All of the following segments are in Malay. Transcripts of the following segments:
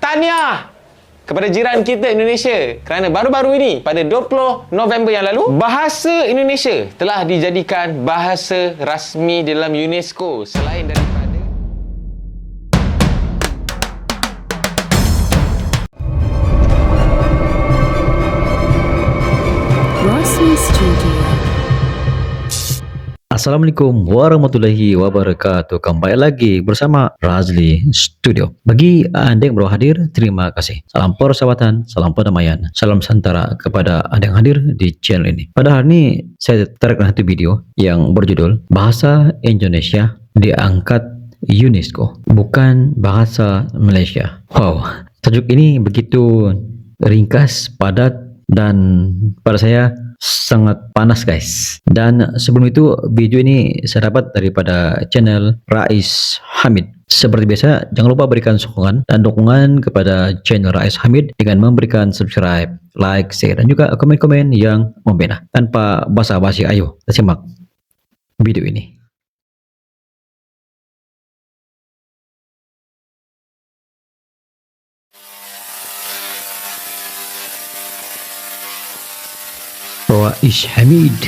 Tahniah kepada jiran kita Indonesia kerana baru-baru ini pada 20 November yang lalu bahasa Indonesia telah dijadikan bahasa rasmi dalam UNESCO selain daripada Rosmi Studio. Assalamualaikum warahmatullahi wabarakatuh. Kembali lagi bersama Razli Studio. Bagi anda yang baru hadir, terima kasih. Salam persahabatan, salam perdamaian, salam santara kepada anda yang hadir di channel ini. Pada hari ini saya terkena satu video yang berjudul Bahasa Indonesia diangkat UNESCO, bukan bahasa Malaysia. Wow, tajuk ini begitu ringkas, padat, dan pada saya sangat panas guys. Dan sebelum itu, video ini saya dapat daripada channel Rais Hamid. Seperti biasa, jangan lupa berikan sokongan dan dukungan kepada channel Rais Hamid dengan memberikan subscribe, like, share, dan juga komen-komen yang membina. Tanpa basa-basi, ayo kita simak video ini. Rais Hamid.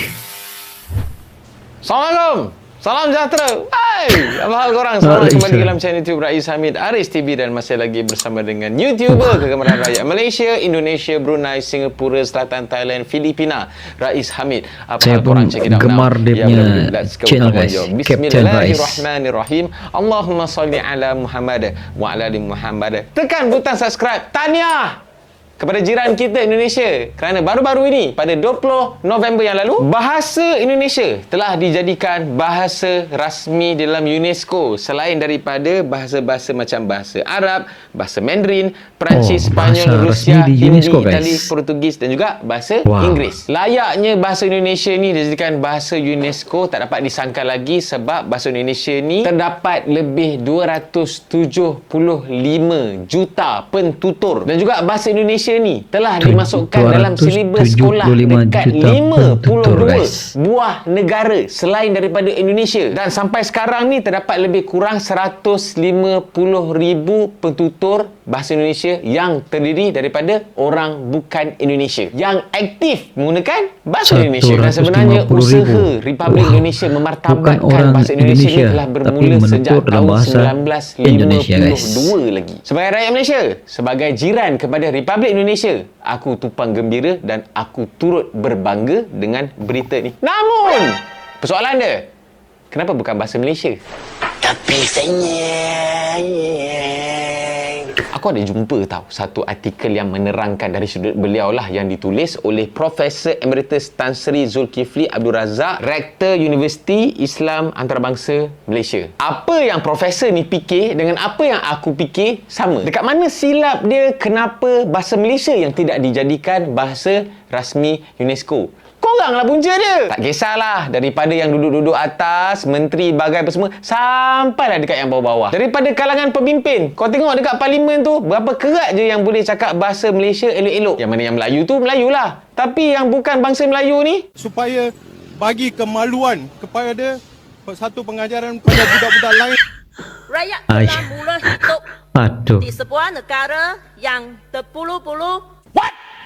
Assalamualaikum. Salam sejahtera. Hai, apa hal korang? Selamat kembali dalam channel YouTube Rais Hamid Aris TV dan masih lagi bersama dengan YouTuber kegemaran rakyat Malaysia, Indonesia, Brunei, Singapura, Selatan, Thailand, Filipina, Rais Hamid. Apa Saya hal korang? pun Check it out gemar now. dia punya channel guys, Captain Rais. Bismillahirrahmanirrahim. Allahumma salli ala Muhammad wa ala ali Muhammad. Tekan butang subscribe. Tahniah kepada jiran kita Indonesia kerana baru-baru ini pada 20 November yang lalu bahasa Indonesia telah dijadikan bahasa rasmi dalam UNESCO selain daripada bahasa-bahasa macam bahasa Arab, bahasa Mandarin, Perancis, Spanyol, Rusia, Hindi, Itali, Portugis dan juga bahasa Inggeris. Layaknya bahasa Indonesia ni dijadikan bahasa UNESCO tak dapat disangka lagi sebab bahasa Indonesia ni terdapat lebih 275 juta pentutur dan juga bahasa Indonesia ni telah dimasukkan dalam silibus sekolah dekat 52 buah negara selain daripada Indonesia. Dan sampai sekarang ni terdapat lebih kurang 150,000 pentutur bahasa Indonesia yang terdiri daripada orang bukan Indonesia yang aktif menggunakan bahasa Indonesia. Dan sebenarnya usaha Republik Indonesia memartabatkan bahasa Indonesia ni telah bermula sejak tahun 1952 lagi. Sebagai rakyat Malaysia, sebagai jiran kepada Republik Indonesia, aku tumpang gembira dan aku turut berbangga dengan berita ni. Namun, persoalan dia, kenapa bukan bahasa Malaysia? Tapi aku ada jumpa satu artikel yang menerangkan dari sudut beliau lah yang ditulis oleh Profesor Emeritus Tan Sri Zulkifli Abdul Razak, Rektor Universiti Islam Antarabangsa Malaysia. Apa yang profesor ni fikir dengan apa yang aku fikir sama. Dekat mana silap dia kenapa bahasa Malaysia yang tidak dijadikan bahasa rasmi UNESCO? Koranglah punca dia. Tak kisahlah daripada yang duduk-duduk atas, menteri, bagai apa semua, sampailah dekat yang bawah-bawah. Daripada kalangan pemimpin, kau tengok dekat parlimen tu, berapa kerat je yang boleh cakap bahasa Malaysia elok-elok. Yang mana yang Melayu tu, Melayu lah. Tapi yang bukan bangsa Melayu ni, supaya bagi kemaluan kepada satu pengajaran kepada budak-budak lain. Rakyat telah mula hidup di sebuah negara yang terpuluh-puluh.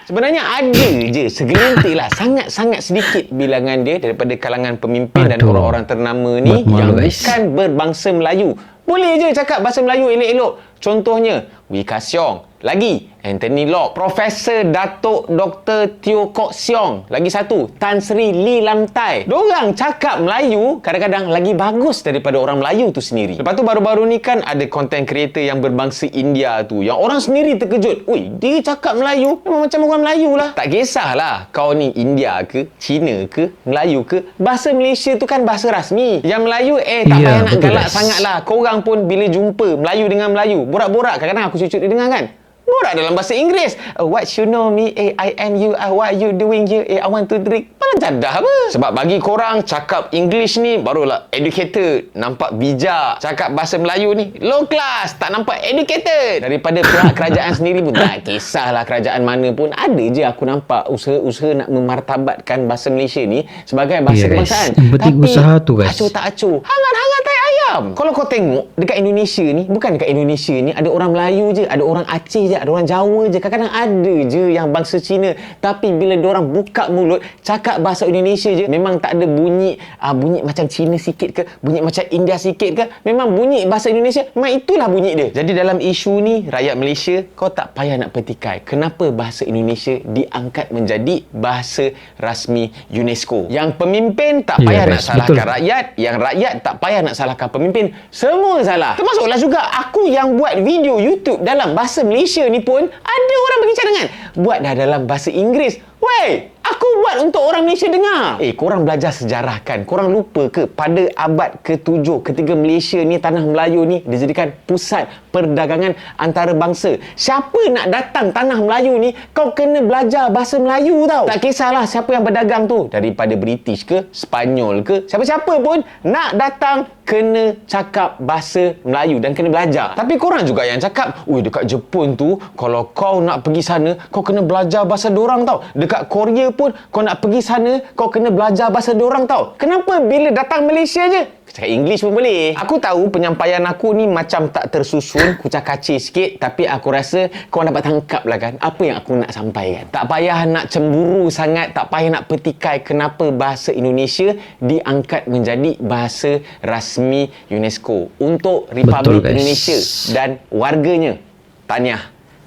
sebenarnya ada je segelintir lah, sangat-sangat sedikit bilangan dia daripada kalangan pemimpin dan orang-orang ternama ni yang bukan berbangsa Melayu. Boleh je cakap bahasa Melayu elok-elok. Contohnya, Wee Ka Siong. Lagi, Anthony Loke. Profesor Datuk Dr. Teo Kok Siong. Lagi satu, Tan Sri Lee Lam Tai. Diorang cakap Melayu kadang-kadang lagi bagus daripada orang Melayu tu sendiri. Lepas tu baru-baru ni kan ada content creator yang berbangsa India tu, yang orang sendiri terkejut. Ui, dia cakap Melayu memang macam orang Melayu lah. Tak kisahlah kau ni India ke, Cina ke, Melayu ke, bahasa Malaysia tu kan bahasa rasmi. Yang Melayu tak payah nak galak sangat lah. Korang pun bila jumpa Melayu dengan Melayu, borak-borak kadang-kadang aku cucuk dia dengar kan, borak dalam bahasa Inggeris. What you know me, I am you, what you doing here, I want to drink. Malah jadah apa? Sebab bagi korang cakap English ni barulah educated, nampak bijak. Cakap bahasa Melayu ni low class, tak nampak educated. Daripada pihak kerajaan sendiri pun tak kisahlah kerajaan mana pun, ada je aku nampak usaha-usaha nak memartabatkan bahasa Malaysia ni sebagai bahasa kebangsaan. Yang penting tapi usaha tu guys. acuh tak acuh, hangat-hangat tai ayam diam. Kalau kau tengok dekat Indonesia ni, bukan dekat Indonesia ni ada orang Melayu je, ada orang Aceh je, ada orang Jawa je. Kadang-kadang ada je yang bangsa Cina. Tapi bila diorang buka mulut cakap bahasa Indonesia je, memang tak ada bunyi bunyi macam Cina sikit ke, bunyi macam India sikit ke, memang bunyi bahasa Indonesia, memang itulah bunyi dia. Jadi dalam isu ni, rakyat Malaysia, kau tak payah nak petikai kenapa bahasa Indonesia diangkat menjadi bahasa rasmi UNESCO. Yang pemimpin tak payah nak salahkan rakyat, yang rakyat tak payah nak salahkan pemimpin. Semua salah. Termasuklah juga aku yang buat video YouTube dalam bahasa Malaysia ni pun ada orang bagi cadangan. Buat dah dalam bahasa Inggeris. Wey, aku buat untuk orang Malaysia dengar. Korang belajar sejarah kan? Korang lupa ke pada abad ke-7 ketika Malaysia ni, tanah Melayu ni dijadikan pusat perdagangan antarabangsa. Siapa nak datang tanah Melayu ni, kau kena belajar bahasa Melayu tau. Tak kisahlah siapa yang berdagang tu, daripada British ke, Spanyol ke, siapa-siapa pun nak datang kena cakap bahasa Melayu dan kena belajar. Tapi korang juga yang cakap, dekat Jepun tu, kalau kau nak pergi sana, kau kena belajar bahasa dorang tau. Dekat Korea pun, kau nak pergi sana, kau kena belajar bahasa dorang tau. Kenapa bila datang Malaysia je, cakap English pun boleh? Aku tahu penyampaian aku ni macam tak tersusun, kucak-kacir sikit, tapi aku rasa kau dapat tangkap lah kan apa yang aku nak sampaikan. Tak payah nak cemburu sangat, tak payah nak petikai kenapa bahasa Indonesia diangkat menjadi bahasa rasmi UNESCO untuk Republik Indonesia dan warganya. Tahniah,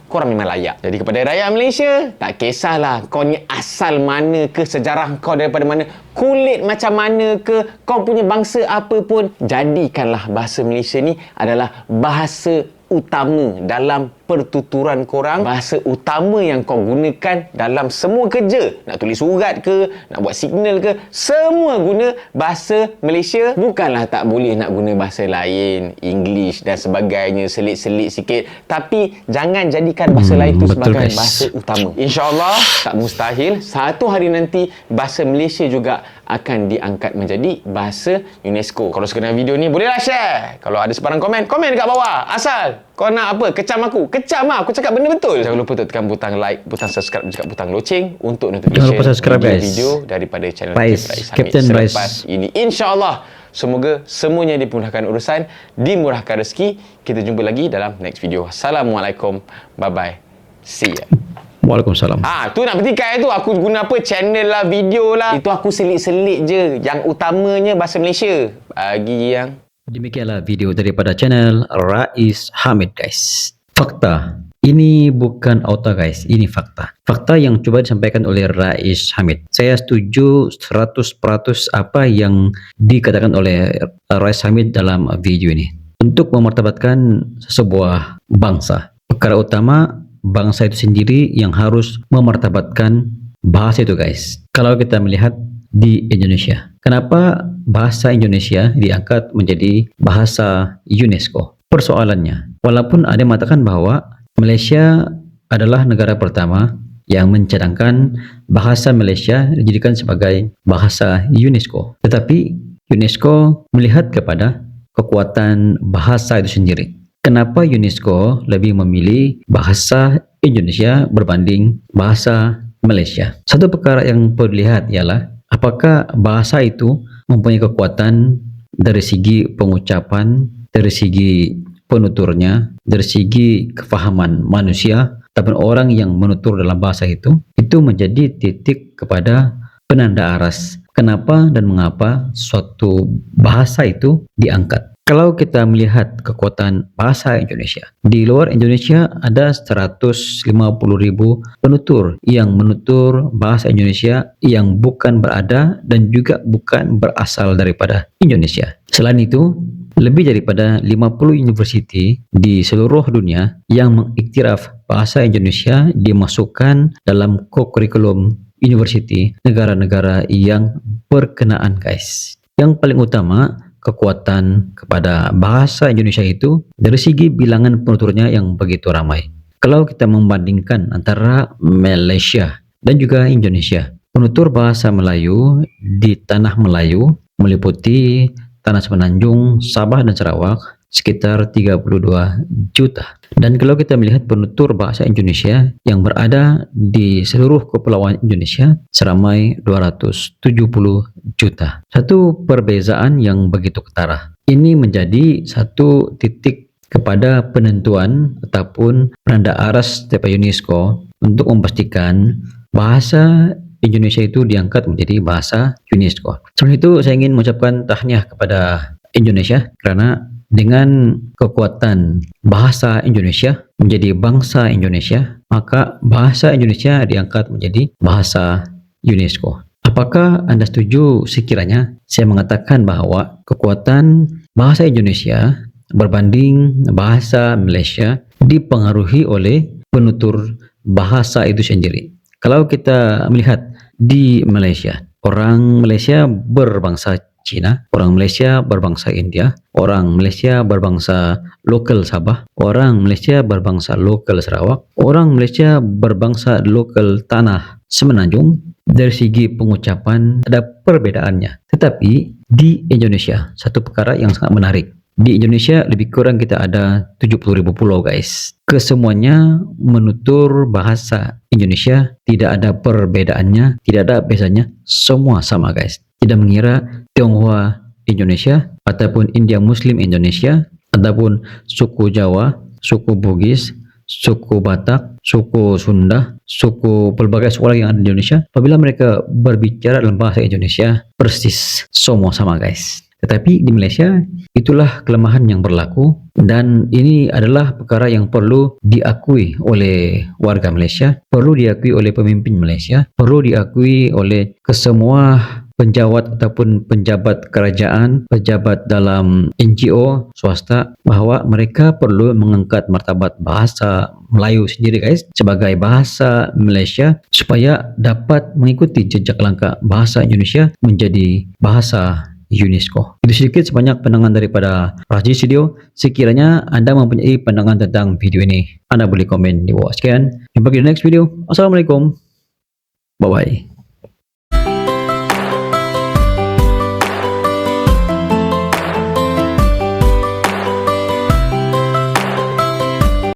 korang memang layak. Jadi kepada rakyat Malaysia, tak kisahlah kau ni asal mana ke, sejarah kau daripada mana, kulit macam mana ke, kau punya bangsa apa pun, jadikanlah bahasa Malaysia ni adalah bahasa utama dalam pertuturan korang, bahasa utama yang kau gunakan dalam semua kerja. Nak tulis surat ke, nak buat signal ke, semua guna bahasa Malaysia. Bukanlah tak boleh nak guna bahasa lain, English dan sebagainya, selit-selit sikit, tapi jangan jadikan bahasa lain tu sebagai bahasa utama. InsyaAllah tak mustahil satu hari nanti bahasa Malaysia juga akan diangkat menjadi bahasa UNESCO. Kalau suka dengan video ni, bolehlah share. Kalau ada sebarang komen dekat bawah. Asal kau nak apa, kecam aku, aku cakap benda betul. Jangan lupa untuk tekan butang like, butang subscribe, juga butang loceng untuk notification video daripada channel Captain Bryce ini. InsyaAllah semoga semuanya dimudahkan urusan, dimurahkan rezeki. Kita jumpa lagi dalam next video. Assalamualaikum, bye bye, see ya. Waalaikumsalam. Tu nak petikai tu, aku guna apa, channel lah, video lah, itu aku selit-selit je. Yang utamanya bahasa Malaysia. Bagi yang Demikianlah video daripada channel Rais Hamid, guys. Fakta. Ini bukan auto, guys. Ini fakta. Fakta yang coba disampaikan oleh Rais Hamid. Saya setuju 100% apa yang dikatakan oleh Rais Hamid dalam video ini. Untuk memartabatkan sebuah bangsa, perkara utama bangsa itu sendiri yang harus memartabatkan bahasa itu, guys. Kalau kita melihat di Indonesia, kenapa bahasa Indonesia diangkat menjadi bahasa UNESCO? Persoalannya, walaupun ada yang mengatakan bahwa Malaysia adalah negara pertama yang mencadangkan bahasa Malaysia dijadikan sebagai bahasa UNESCO, tetapi UNESCO melihat kepada kekuatan bahasa itu sendiri. Kenapa UNESCO lebih memilih bahasa Indonesia berbanding bahasa Malaysia? Satu perkara yang perlu dilihat ialah apakah bahasa itu mempunyai kekuatan dari segi pengucapan, dari segi penuturnya, dari segi kefahaman manusia ataupun orang yang menutur dalam bahasa itu menjadi titik kepada penanda aras kenapa dan mengapa suatu bahasa itu diangkat. Kalau kita melihat kekuatan bahasa Indonesia, di luar Indonesia ada 150.000 penutur yang menutur bahasa Indonesia yang bukan berada dan juga bukan berasal daripada Indonesia. Selain itu, lebih daripada 50 universiti di seluruh dunia yang mengiktiraf bahasa Indonesia dimasukkan dalam kurikulum universiti negara-negara yang berkenaan, guys. Yang paling utama, kekuatan kepada bahasa Indonesia itu dari segi bilangan penuturnya yang begitu ramai. Kalau kita membandingkan antara Malaysia dan juga Indonesia, penutur bahasa Melayu di tanah Melayu meliputi Tanah Semenanjung, Sabah dan Sarawak sekitar 32 juta. Dan kalau kita melihat penutur bahasa Indonesia yang berada di seluruh kepulauan Indonesia seramai 270 juta. Satu perbezaan yang begitu ketara. Ini menjadi satu titik kepada penentuan ataupun penanda aras TP UNESCO untuk memastikan bahasa Indonesia itu diangkat menjadi bahasa UNESCO. Selain itu, saya ingin mengucapkan tahniah kepada Indonesia karena dengan kekuatan bahasa Indonesia menjadi bangsa Indonesia, maka bahasa Indonesia diangkat menjadi bahasa UNESCO. Apakah Anda setuju sekiranya saya mengatakan bahwa kekuatan bahasa Indonesia berbanding bahasa Malaysia dipengaruhi oleh penutur bahasa itu sendiri? Kalau kita melihat di Malaysia, orang Malaysia berbangsa Cina, orang Malaysia berbangsa India, orang Malaysia berbangsa lokal Sabah, orang Malaysia berbangsa lokal Sarawak, orang Malaysia berbangsa lokal tanah Semenanjung. Dari segi pengucapan ada perbedaannya. Tetapi di Indonesia, satu perkara yang sangat menarik. Di Indonesia lebih kurang kita ada 70.000 pulau guys. Kesemuanya menutur bahasa Indonesia, tidak ada perbedaannya, tidak ada bezanya, semua sama guys. Tidak mengira Tionghoa Indonesia ataupun India Muslim Indonesia ataupun suku Jawa, suku Bugis, suku Batak, suku Sunda, suku pelbagai suku lagi yang ada di Indonesia. Apabila mereka berbicara dalam bahasa Indonesia, persis semua sama guys. Tetapi di Malaysia, itulah kelemahan yang berlaku dan ini adalah perkara yang perlu diakui oleh warga Malaysia, perlu diakui oleh pemimpin Malaysia, perlu diakui oleh kesemua penjawat ataupun penjabat kerajaan, pejabat dalam NGO swasta, bahwa mereka perlu mengangkat martabat bahasa Melayu sendiri guys sebagai bahasa Malaysia supaya dapat mengikuti jejak langkah bahasa Indonesia menjadi bahasa UNESCO. Itu sedikit sebanyak pandangan daripada Razli Studio. Sekiranya Anda mempunyai pandangan tentang video ini, Anda boleh komen di bawah. Sekian, jumpa di next video. Assalamualaikum. Bye bye.